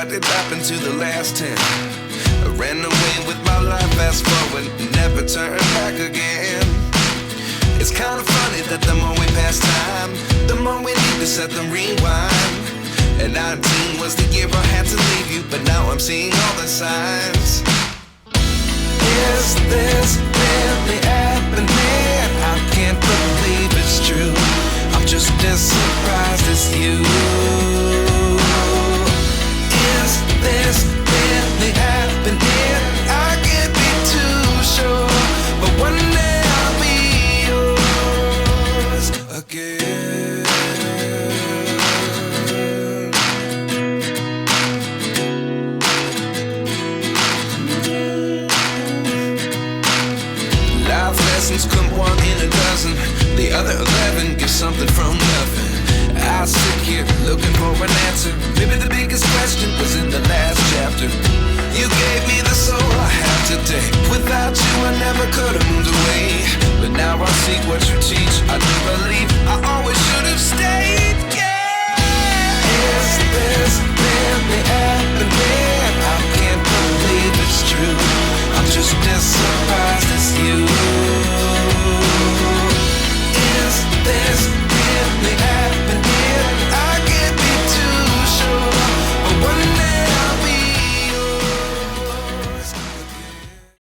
What did happen to the last 10? I ran away with my life, fast forward, never turn back again. It's kind of funny that the more we pass time, the more we need to set them rewind. And 19 was the year I had to leave you, but now I'm seeing all the signs. Is this really happening? I can't believe it's true. I'm just as surprised as you. Is this really happening? I can't be too sure, but one day I'll be yours again. Life lessons come one in a dozen. The other 11 give something from nothing. I sit here looking for an answer. Maybe the biggest question was in the last chapter. You gave me the soul I have today. Without you I never could have moved away. But now I see what you teach. I do believe I always